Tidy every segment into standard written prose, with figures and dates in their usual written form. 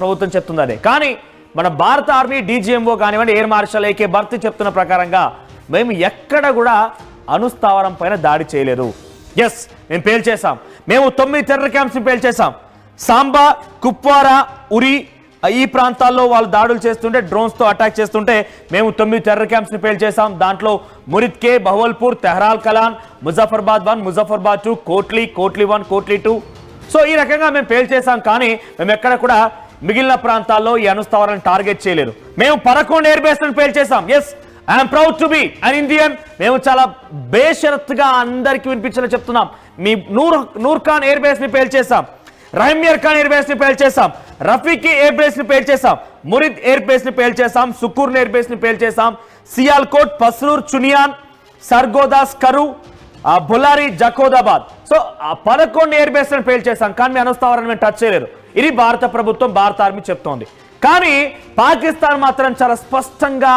ప్రభుత్వం చెప్తుందనే. కానీ మన భారత ఆర్మీ డీజీఎంఓ కానివ్వండి, ఎయిర్ మార్షల్ ఏకే భర్తీ చెప్తున్న ప్రకారంగా మేము ఎక్కడ కూడా అణుస్థావరం పైన దాడి చేయలేదు. ఎస్, మేము పేల్చేసాం. మేము 9 టెర్రర్ క్యాంప్స్ని పేల్చేసాం. సాంబా, కుప్వారా, ఉరి ఈ ప్రాంతాల్లో వాళ్ళు దాడులు చేస్తుంటే, డ్రోన్స్తో అటాక్ చేస్తుంటే మేము 9 టెర్రర్ క్యాంప్స్ని పేల్చేసాం. దాంట్లో మురిద్కే, బహవల్పూర్, తెహ్రాల్ కలాన్, ముజఫర్బాద్ 1, ముజఫర్బాద్ 2, కోట్లీ 1, కోట్లీ 2. సో ఈ రకంగా మేము పేల్చేసాం. కానీ మేము ఎక్కడ కూడా మిగిలిన ప్రాంతాల్లో ఈ అణుస్థావరాలను టార్గెట్ చేయలేదు. మేము 11 ఎయిర్ బేస్లను పేల్చేసాం. Yes, I'm proud to be an Indian. మేము చాలా బేషరత్తుగా అందరికీ వినిపించేలా చెప్తున్నాం. మీ నూర్ ఖాన్ ఎయిర్ బేస్ ని పేల్చేసాం, రహీమియర్ ఖాన్ ఎయిర్ బేస్ ని పేల్చేసాం, రఫీకి ఎయిర్ బేస్ ని పేల్చేసాం, మురిద్ ఎయిర్ బేస్ ని పేల్చేసాం, సుకూర్ ఎయిర్ బేస్ ని పేల్చేసాం, సియాల్కోట్, పస్రూర్, చునియాన్, సర్గోదాస్, కరు, బులారి, జకోదాబాద్. సో 11 ఎయిర్ బేస్ లను పేల్చేసాం. కానీ మీ అణుస్థావరాన్ని మేము టచ్ చేయలేరు. ఇది భారత ప్రభుత్వం, భారత ఆర్మీ చెప్తోంది. కానీ పాకిస్తాన్ మాత్రం చాలా స్పష్టంగా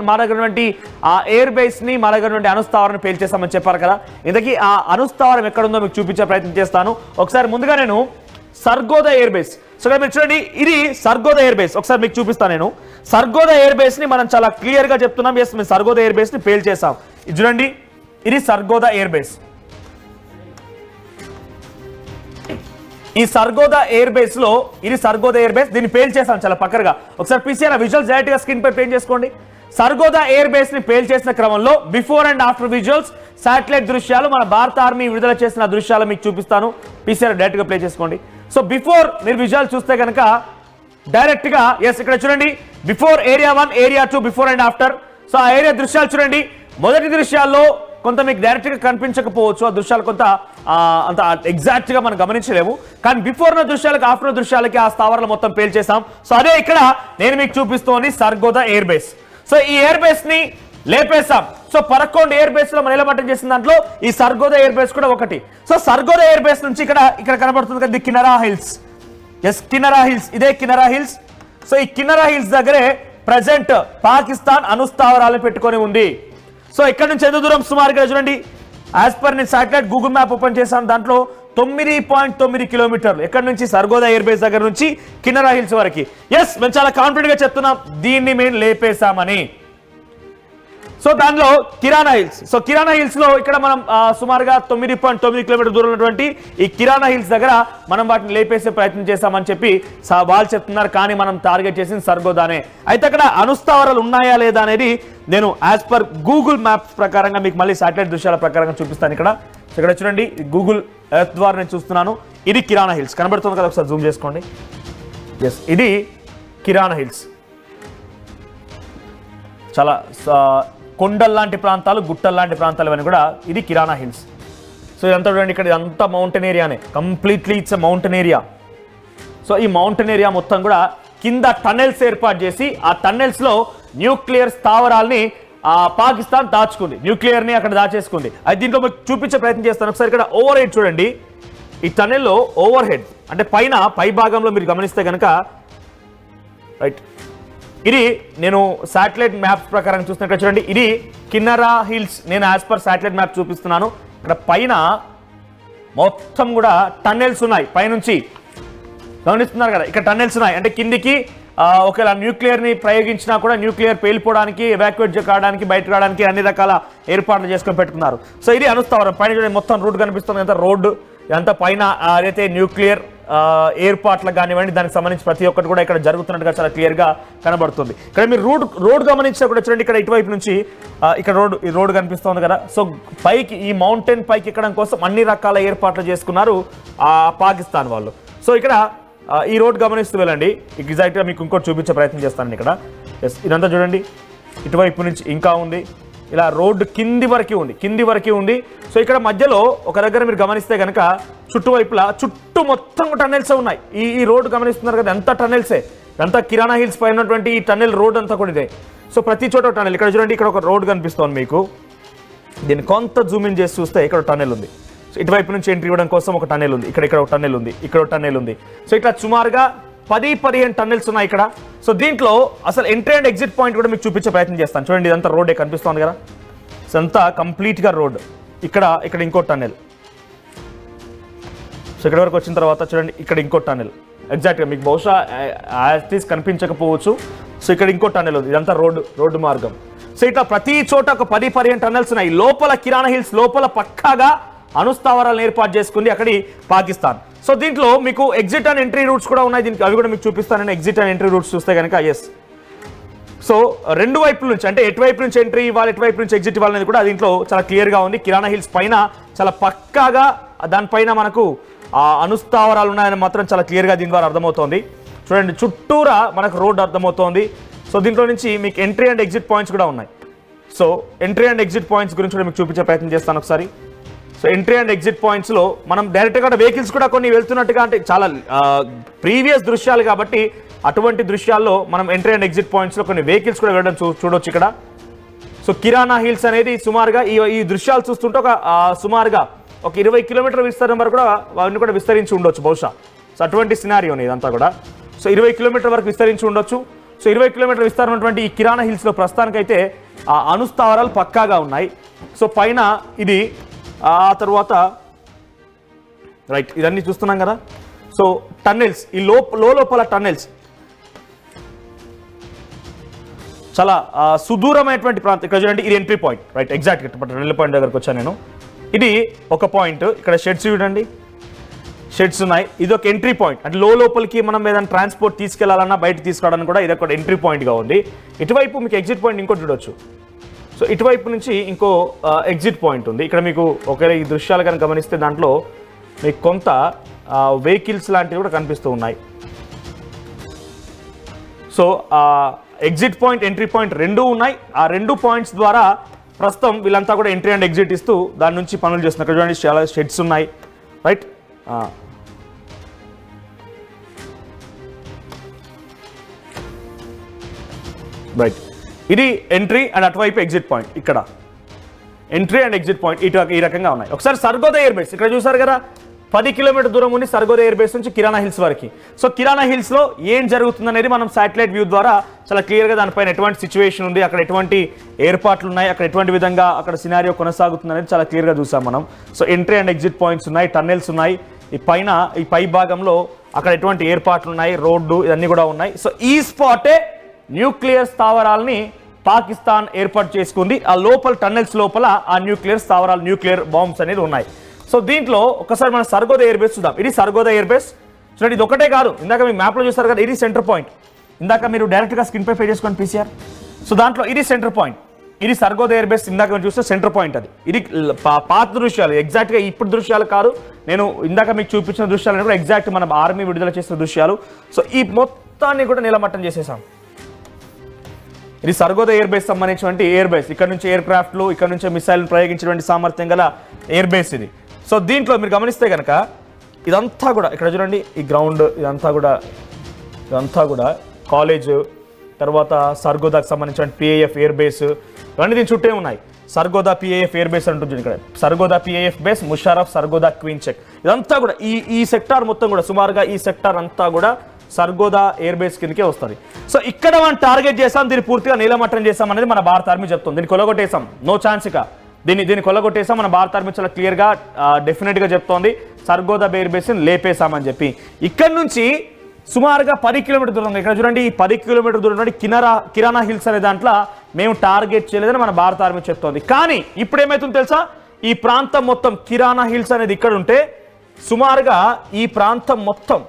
మా దగ్గర నుండి ఆ ఎయిర్ బేస్ ని, మా దగ్గర నుండి అణుస్థావరాన్ని పేల్చేసామని చెప్పారు కదా. ఇంతకీ ఆ అణుస్థావరం ఎక్కడుందో మీకు చూపించే ప్రయత్నం చేస్తాను. ఒకసారి ముందుగా నేను సర్గోదా ఎయిర్ బేస్, సో మీరు చూడండి, ఇది సర్గోదా ఎయిర్ బేస్. ఒకసారి మీకు చూపిస్తాను. నేను సర్గోదా ఎయిర్ బేస్ ని మనం చాలా క్లియర్ గా చెప్తున్నాం. ఎస్, మేము సర్గోదా ఎయిర్ బేస్ ని పేల్చేసాం. ఇది చూడండి, ఇది సర్గోదా ఎయిర్ బేస్. ఈ సర్గోదా ఎయిర్ బేస్ లో ఇది సర్గోదా ఎయిర్ బేస్, దీన్ని పేల్చేసాం చాలా పక్కగా. ఒకసారి పీసీఆర్ విజువల్స్ డైరెక్ట్ గా స్క్రీన్ పై ప్లే చేసుకోండి. సర్గోదా ఎయిర్ బేస్ ని పేల్చేసిన క్రమంలో before and after visuals, satellite దృశ్యాలు, మన భారత ఆర్మీ విడుదల చేసిన దృశ్యాలు మీకు చూపిస్తాను. పీసీఆర్ డైరెక్ట్ గా ప్లే చేసుకోండి. సో బిఫోర్ మీరు విజువల్ చూస్తే కనుక డైరెక్ట్ గా, ఎస్ ఇక్కడ చూడండి, before area 1, area 2, before and after. So ఆ ఏరియా దృశ్యాలు చూడండి. మొదటి దృశ్యాల్లో కొంత మీకు డైరెక్ట్ గా కనిపించకపోవచ్చు, ఆ దృశ్యాలు కొంత అంత ఎగ్జాక్ట్ గా మనం గమనించలేము. కానీ బిఫోర్ దృశ్యాలకి, ఆఫ్టర్ దృశ్యాలకి ఆ స్థావరాలు మొత్తం పేల్చేసాం. సో అదే ఇక్కడ నేను మీకు చూపిస్తోంది సర్గోదా ఎయిర్ బేస్. సో ఈ ఎయిర్ బేస్ ని లేపేసాం. సో 11 ఎయిర్ బేస్ లో మనం నిలబట్టం చేసిన దాంట్లో ఈ సర్గోదా ఎయిర్ బేస్ కూడా ఒకటి. సో సర్గోదా ఎయిర్ బేస్ నుంచి ఇక్కడ కనబడుతుంది కదా కినరా హిల్స్. ఎస్, కినరా హిల్స్, ఇదే కినరా హిల్స్. సో ఈ కినరా హిల్స్ దగ్గరే ప్రజెంట్ పాకిస్తాన్ అణుస్థావరాలను పెట్టుకొని ఉంది. సో ఇక్కడ నుంచి ఎంత దూరం సుమారుగా చూడండి, యాజ్ పర్ నేను శాటిలైట్ గూగుల్ మ్యాప్ ఓపెన్ చేశాను, దాంట్లో 9.9 కిలోమీటర్లు ఎక్కడ నుంచి సర్గోదా ఎయిర్ బేస్ దగ్గర నుంచి కినరా హిల్స్ వరకు. ఎస్, మేము చాలా కాన్ఫిడెంట్ గా చెప్తున్నాం దీన్ని మేము లేపేశామని. సో దానిలో కిరాణా హిల్స్, సో కిరాణా హిల్స్ లో ఇక్కడ మనం సుమారుగా 9.9 కిలోమీటర్ దూరం ఉన్నటువంటి ఈ కిరాణా హిల్స్ దగ్గర మనం వాటిని లేపేసే ప్రయత్నం చేశామని చెప్పి వాళ్ళు చెప్తున్నారు. కానీ మనం టార్గెట్ చేసింది సర్గోదానే. అయితే అక్కడ అణుస్థావరాలు ఉన్నాయా లేదా అనేది నేను యాజ్ పర్ గూగుల్ మ్యాప్స్ ప్రకారంగా మీకు మళ్ళీ శాటిలైట్ దృశ్యాల ప్రకారంగా చూపిస్తాను. ఇక్కడ చూడండి, గూగుల్ ఎర్త్ ద్వారా నేను చూస్తున్నాను. ఇది కిరాణా హిల్స్ కనబడుతుంది కదా, ఒకసారి జూమ్ చేసుకోండి. ఎస్, ఇది కిరాణా హిల్స్. చాలా కొండల్లాంటి ప్రాంతాలు, గుట్టల్లాంటి ప్రాంతాలు ఇవన్నీ కూడా ఇది కిరాణా హిల్స్. సో ఇదంతా చూడండి, ఇక్కడ ఇదంతా మౌంటైన్ ఏరియానే, completely it's a mountain area. So ఈ మౌంటైన్ ఏరియా మొత్తం కూడా కింద టన్నెల్స్ ఏర్పాటు చేసి ఆ టన్నెల్స్ లో న్యూక్లియర్ స్థావరాల్ని పాకిస్తాన్ దాచుకుంది, న్యూక్లియర్ ని అక్కడ దాచేసుకుంది. అది దీంట్లో మీకు చూపించే ప్రయత్నం చేస్తాను. ఒకసారి ఇక్కడ ఓవర్ హెడ్ చూడండి, ఈ టన్నెల్లో ఓవర్ హెడ్ అంటే పై భాగంలో మీరు గమనిస్తే కనుక, రైట్, ఇది నేను శాటిలైట్ మ్యాప్స్ ప్రకారం చూస్తున్నట్టు చూడండి, ఇది కిన్నరా హిల్స్. నేను యాజ్ పర్ శాటిలైట్ మ్యాప్ చూపిస్తున్నాను. ఇక్కడ పైన మొత్తం కూడా టన్నెల్స్ ఉన్నాయి. పైనుంచి గమనిస్తున్నారు కదా, ఇక్కడ టన్నెల్స్ ఉన్నాయి. అంటే కిందికి ఒకవేళ న్యూక్లియర్ ని ప్రయోగించినా కూడా న్యూక్లియర్ పేలిపోవడానికి, ఎవాక్యుయేట్ కావడానికి, బయటకు రావడానికి అన్ని రకాల ఏర్పాట్లు చేసుకొని పెట్టుకున్నారు. సో ఇది అణుస్థావరం. పైన చూడండి, మొత్తం రోడ్ కనిపిస్తుంది, అంత రోడ్డు ఇదంతా పైన ఏదైతే న్యూక్లియర్ ఏర్పాట్లకు కానివ్వండి, దానికి సంబంధించి ప్రతి ఒక్కటి కూడా ఇక్కడ జరుగుతున్నట్టుగా చాలా క్లియర్ గా కనబడుతుంది. ఇక్కడ మీరు రోడ్ గమనించినా కూడా చూడండి, ఇక్కడ ఇటువైపు నుంచి ఇక్కడ రోడ్ కనిపిస్తుంది కదా. సో పైకి, ఈ మౌంటైన్ పైకి ఎక్కడం కోసం అన్ని రకాల ఏర్పాట్లు చేసుకున్నారు పాకిస్తాన్ వాళ్ళు. సో ఇక్కడ ఈ రోడ్ గమనిస్తూ వెళ్ళండి, ఎగ్జాక్ట్ గా మీకు ఇంకోటి చూపించే ప్రయత్నం చేస్తాను. ఇక్కడ ఎస్, ఇదంతా చూడండి, ఇటువైపు నుంచి ఇంకా ఉంది, ఇలా రోడ్డు కింది వరకు ఉంది. సో ఇక్కడ మధ్యలో ఒక దగ్గర మీరు గమనిస్తే కనుక చుట్టువైపులా చుట్టూ మొత్తం టన్నెల్స్ ఉన్నాయి. ఈ రోడ్డు గమనిస్తున్నారు కదా, ఎంత టన్నెల్సే, అంతా కిరాణా హిల్స్ పై ఉన్నటువంటి ఈ టన్నెల్ రోడ్ అంతా కూడా ఇదే. సో ప్రతి చోట టన్నెల్. ఇక్కడ చూడండి, ఇక్కడ ఒక రోడ్ కనిపిస్తుంది మీకు, దీన్ని కొంత జూమ్ ఇన్ చేసి చూస్తే ఇక్కడ టన్నెల్ ఉంది. సో ఇటువైపు నుంచి ఎంట్రీ ఇవ్వడం కోసం ఒక టన్నెల్ ఉంది, ఇక్కడ ఒక టన్నెల్ ఉంది, ఇక్కడ ఒక టన్నెల్ ఉంది. సో ఇట్లా సుమారుగా 10-15 టన్నెల్స్ ఉన్నాయి ఇక్కడ. సో దీంట్లో అసలు ఎంట్రీ అండ్ ఎగ్జిట్ పాయింట్ కూడా మీకు చూపించే ప్రయత్నం చేస్తాను. చూడండి, ఇదంతా రోడ్డే కనిపిస్తుంది కదా, సో అంతా కంప్లీట్గా రోడ్. ఇక్కడ ఇంకో టన్నెల్. సో ఇక్కడ వరకు వచ్చిన తర్వాత చూడండి, ఇక్కడ ఇంకో టన్నెల్. ఎగ్జాక్ట్గా మీకు బహుశా యాజ్ కనిపించకపోవచ్చు. సో ఇక్కడ ఇంకో టన్నెల్ ఉంది, ఇదంతా రోడ్డు మార్గం. సో ఇట్లా ప్రతి చోట ఒక 10-15 టన్నెల్స్ ఉన్నాయి. లోపల కిరాణా హిల్స్ లోపల పక్కాగా అణుస్థావరాలను ఏర్పాటు చేసుకుంది అక్కడి పాకిస్తాన్. సో దీంట్లో మీకు ఎగ్జిట్ అండ్ ఎంట్రీ రూట్స్ కూడా ఉన్నాయి, దీనికి అవి కూడా మీకు చూపిస్తాను నేను. ఎగ్జిట్ అండ్ ఎంట్రీ రూట్స్ చూస్తే కనుక ఎస్, సో రెండు వైపుల నుంచి అంటే ఎటువైపు నుంచి ఎంట్రీ ఇవ్వాలి, ఎటువైపు నుంచి ఎగ్జిట్ ఇవ్వాలనేది కూడా దీంట్లో చాలా క్లియర్గా ఉంది. కిరాణా హిల్స్ పైన చాలా పక్కాగా దానిపైన మనకు అణుస్థావరాలు ఉన్నాయని మాత్రం చాలా క్లియర్గా దీని ద్వారా అర్థమవుతోంది. చూడండి చుట్టూరా మనకు రోడ్ అర్థమవుతోంది. సో దీంట్లో నుంచి మీకు ఎంట్రీ అండ్ ఎగ్జిట్ పాయింట్స్ కూడా ఉన్నాయి. So entry and exit points గురించి కూడా మీకు చూపించే ప్రయత్నం చేస్తాను ఒకసారి. సో ఎంట్రీ అండ్ ఎగ్జిట్ పాయింట్స్లో మనం డైరెక్ట్గా వెహికల్స్ కూడా కొన్ని వెళ్తున్నట్టుగా, అంటే చాలా ప్రీవియస్ దృశ్యాలు కాబట్టి అటువంటి దృశ్యాల్లో మనం ఎంట్రీ అండ్ ఎగ్జిట్ పాయింట్స్లో కొన్ని వెహికల్స్ కూడా వెళ్ళడం చూడొచ్చు ఇక్కడ. సో కిరాణా హిల్స్ అనేది సుమారుగా ఈ దృశ్యాలు చూస్తుంటే సుమారుగా ఒక 20 కిలోమీటర్ల విస్తరణ వరకు కూడా అవన్నీ కూడా విస్తరించి ఉండొచ్చు బహుశా. సో అటువంటి సినారియోని ఇదంతా కూడా. సో 20 కిలోమీటర్ల వరకు విస్తరించి ఉండొచ్చు. సో 20 కిలోమీటర్ల విస్తరణ ఉన్నటువంటి ఈ కిరాణా హిల్స్లో ప్రస్తుతానికైతే ఆ అణుస్థావరాలు పక్కాగా ఉన్నాయి. సో పైన ఇది ఆ తర్వాత రైట్ ఇదన్నీ చూస్తున్నాం కదా. సో టన్నెల్స్, ఈ లోపల టన్నెల్స్ చాలా సుదూరమైనటువంటి ప్రాంతం. ఇక్కడ చూడండి ఇది entry point, right exact tunnel point దగ్గరకు వచ్చాను నేను. ఇది ఒక పాయింట్, ఇక్కడ షెడ్స్ చూడండి, షెడ్స్ ఉన్నాయి. ఇది ఒక ఎంట్రీ పాయింట్, అంటే లోపలికి మనం ఏదైనా ట్రాన్స్పోర్ట్ తీసుకెళ్లాలన్నా బయట తీసుకురావడానికి కూడా ఇది ఒక ఎంట్రీ పాయింట్గా ఉంది. ఇటువైపు మీకు ఎగ్జిట్ పాయింట్ ఇంకోటి చూడొచ్చు. సో ఇటువైపు నుంచి ఇంకో ఎగ్జిట్ పాయింట్ ఉంది. ఇక్కడ మీకు ఒకవేళ ఈ దృశ్యాలు కనుక గమనిస్తే దాంట్లో మీకు కొంత వెహికల్స్ లాంటివి కూడా కనిపిస్తూ ఉన్నాయి. So exit point entry point రెండూ ఉన్నాయి. ఆ రెండు పాయింట్స్ ద్వారా ప్రస్తుతం వీళ్ళంతా కూడా ఎంట్రీ అండ్ ఎగ్జిట్ ఇస్తూ దాని నుంచి పనులు చేస్తున్నారు. ఇక్కడ చూడండి చాలా షెడ్స్ ఉన్నాయి, రైట్. రైట్ ఇది ఎంట్రీ అండ్ అటువైపు ఎగ్జిట్ పాయింట్. ఇక్కడ ఎంట్రీ అండ్ ఎగ్జిట్ పాయింట్ ఈ రకంగా ఉన్నాయి. ఒకసారి సర్గోదా ఎయిర్ బేస్ ఇక్కడ చూసారు కదా, 10 కిలోమీటర్ దూరం ఉంది సర్గోదా ఎయిర్ బేస్ నుంచి కిరాణా హిల్స్ వరకు. సో కిరాణా హిల్స్లో ఏం జరుగుతుందనేది మనం శాటిలైట్ వ్యూ ద్వారా చాలా క్లియర్గా దానిపైన ఎటువంటి సిచ్యువేషన్ ఉంది, అక్కడ ఎటువంటి ఏర్పాట్లు ఉన్నాయి, అక్కడ ఎటువంటి విధంగా అక్కడ సినారియో కొనసాగుతుంది అనేది చాలా క్లియర్గా చూసాం మనం. So entry and exit points ఉన్నాయి, టన్నెల్స్ ఉన్నాయి. ఈ పై భాగంలో అక్కడ ఎటువంటి ఏర్పాట్లు ఉన్నాయి, రోడ్డు ఇవన్నీ కూడా ఉన్నాయి. సో ఈ స్పాటే న్యూక్లియర్ స్థావరాలని పాకిస్తాన్ ఏర్పాటు చేసుకుంది. ఆ లోపల టన్నెల్స్ లోపల ఆ న్యూక్లియర్ స్థావరాలు, న్యూక్లియర్ బాంబ్స్ అనేది ఉన్నాయి. సో దీంట్లో ఒకసారి మనం సర్గోదా ఎయిర్ బేస్ చూద్దాం. ఇది సర్గోదా ఎయిర్ బేస్ చూడండి. ఇది ఒకటే కాదు, ఇందాక మీ మ్యాప్లో చూస్తారు కదా, ఇది సెంటర్ పాయింట్. ఇందాక మీరు డైరెక్ట్గా స్క్రీన్ పై చేసుకోండి పీసీఆర్. సో దాంట్లో ఇది సెంటర్ పాయింట్, ఇది సర్గోదా ఎయిర్ బేస్. ఇందాక మీరు చూస్తే సెంటర్ పాయింట్ అది. ఇది పాత దృశ్యాలు, ఎగ్జాక్ట్గా ఇప్పుడు దృశ్యాలు కాదు, నేను ఇందాక మీకు చూపించిన దృశ్యాలు కూడా ఎగ్జాక్ట్ మన ఆర్మీ విడుదల చేసిన దృశ్యాలు. సో ఈ మొత్తాన్ని కూడా నిలమట్టం చేసేసాం. ఇది సర్గోదా ఎయిర్ బేస్ సంబంధించినటువంటి ఎయిర్ బేస్. ఇక్కడ నుంచి ఎయిర్ క్రాఫ్ట్లు, ఇక్కడ నుంచి మిసైల్ని ప్రయోగించినటువంటి సామర్థ్యం గల ఎయిర్ బేస్ ఇది. సో దీంట్లో మీరు గమనిస్తే కనుక ఇదంతా కూడా ఇక్కడ చూడండి, ఈ గ్రౌండ్ ఇదంతా కూడా కాలేజ్, తర్వాత సర్గోదాకు సంబంధించిన పిఏఎఫ్ ఎయిర్ బేస్ ఇవన్నీ దీని చుట్టే ఉన్నాయి. సర్గోదా పిఏఎఫ్ ఎయిర్ బేస్ అంటుంది ఇక్కడ. Sargodha PAF base, Musharraf, Sargodha queen check, ఇదంతా కూడా ఈ సెక్టార్ మొత్తం కూడా సుమారుగా ఈ సెక్టార్ అంతా కూడా సర్గోదా ఎయిర్ బేస్ కిందకే వస్తుంది. సో ఇక్కడ మనం టార్గెట్ చేసాం, దీన్ని పూర్తిగా నీలమట్టం చేసాం అనేది మన భారత ఆర్మీ చెప్తుంది. దీన్ని కొలగొట్టేసాం, నో ఛాన్స్ ఇక. దీన్ని కొలగొట్టేసాం. మన భారత ఆర్మీ చాలా క్లియర్గా డెఫినెట్గా చెప్తోంది సర్గోదా ఎయిర్ బేస్ని లేపేశామని చెప్పి. ఇక్కడ నుంచి సుమారుగా 10 కిలోమీటర్ దూరం, ఇక్కడ చూడండి ఈ 10 కిలోమీటర్ దూరం నుండి కిరాణా హిల్స్ అనే దాంట్లో మేము టార్గెట్ చేయలేదని మన భారత ఆర్మీ చెప్తోంది. కానీ ఇప్పుడు ఏమవుతుందో తెలుసా, ఈ ప్రాంతం మొత్తం కిరాణా హిల్స్ అనేది ఇక్కడ ఉంటే సుమారుగా ఈ ప్రాంతం మొత్తం,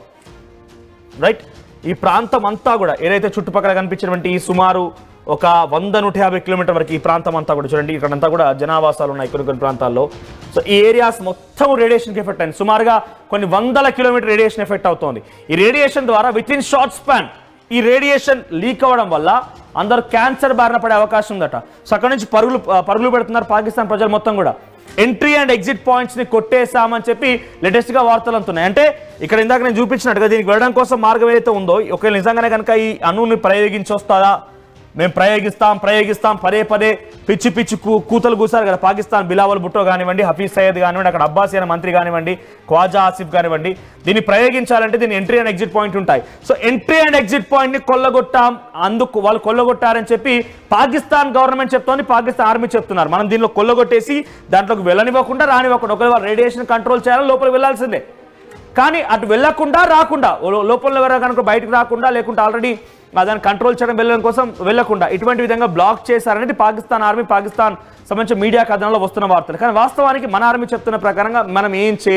రైట్, ఈ ప్రాంతం అంతా కూడా ఏదైతే చుట్టుపక్కల కనిపించినటువంటి ఈ సుమారు ఒక 100-150 కిలోమీటర్ వరకు ఈ ప్రాంతం అంతా కూడా చూడండి, ఇక్కడంతా కూడా జనావాసాలు ఉన్నాయి కొన్ని ప్రాంతాల్లో. సో ఈ ఏరియాస్ మొత్తం రేడియేషన్కి ఎఫెక్ట్ అయింది. సుమారుగా కొన్ని 100 కిలోమీటర్ రేడియేషన్ ఎఫెక్ట్ అవుతోంది. ఈ రేడియేషన్ ద్వారా విత్ ఇన్ షార్ట్ స్పాన్ ఈ రేడియేషన్ లీక్ అవ్వడం వల్ల అందరూ క్యాన్సర్ బారిన పడే అవకాశం ఉందట. సో అక్కడ నుంచి పరుగులు పెడుతున్నారు పాకిస్తాన్ ప్రజలు మొత్తం కూడా. ఎంట్రీ అండ్ ఎగ్జిట్ పాయింట్స్ని కొట్టేశామని చెప్పి లేటెస్ట్గా వార్తలు అందుతున్నాయి. అంటే ఇక్కడ ఇందాక నేను చూపించినట్టుగా దీనికి వెళ్ళడం కోసం మార్గం ఏదైతే ఉందో, ఒకవేళ నిజంగానే కనుక ఈ అణువుని ప్రయోగించొస్తారా, మేము ప్రయోగిస్తాం పదే పిచ్చి కూతలు కూసారు కదా పాకిస్తాన్. బిలావల్ భుట్టో కానివ్వండి, హఫీజ్ సయ్యద్ కానివ్వండి, అక్కడ అబ్బాస్ అనే మంత్రి కానివ్వండి, ఖ్వాజా ఆసిఫ్ కానివ్వండి, దీన్ని ప్రయోగించాలంటే దీని ఎంట్రీ అండ్ ఎగ్జిట్ పాయింట్ ఉంటాయి. సో ఎంట్రీ అండ్ ఎగ్జిట్ పాయింట్ని కొల్లగొట్టాం, అందుకు వాళ్ళు కొల్లగొట్టారని చెప్పి పాకిస్తాన్ గవర్నమెంట్ చెప్తోంది, పాకిస్తాన్ ఆర్మీ చెప్తున్నారు. మనం దీనిలో కొల్లగొట్టేసి దాంట్లోకి వెళ్ళనివ్వకుండా రానివ్వకుండా, ఒకవేళ రేడియేషన్ కంట్రోల్ చేయాలని లోపలికి వెళ్లాల్సిందే. కానీ అటు వెళ్ళకుండా రాకుండా లోపల ఎవరైనా కనుక బయటకు రాకుండా లేకుంటే ఆల్రెడీ దాన్ని కంట్రోల్ చేయడం వెళ్ళడం కోసం వెళ్ళకుండా ఇటువంటి విధంగా బ్లాక్ చేశారనేది పాకిస్తాన్ ఆర్మీ పాకిస్తాన్ సంబంధించిన మీడియా కథనంలో వస్తున్న వార్తలు. కానీ వాస్తవానికి మన ఆర్మీ చెప్తున్న ప్రకారంగా మనం ఏం చేయలేదు.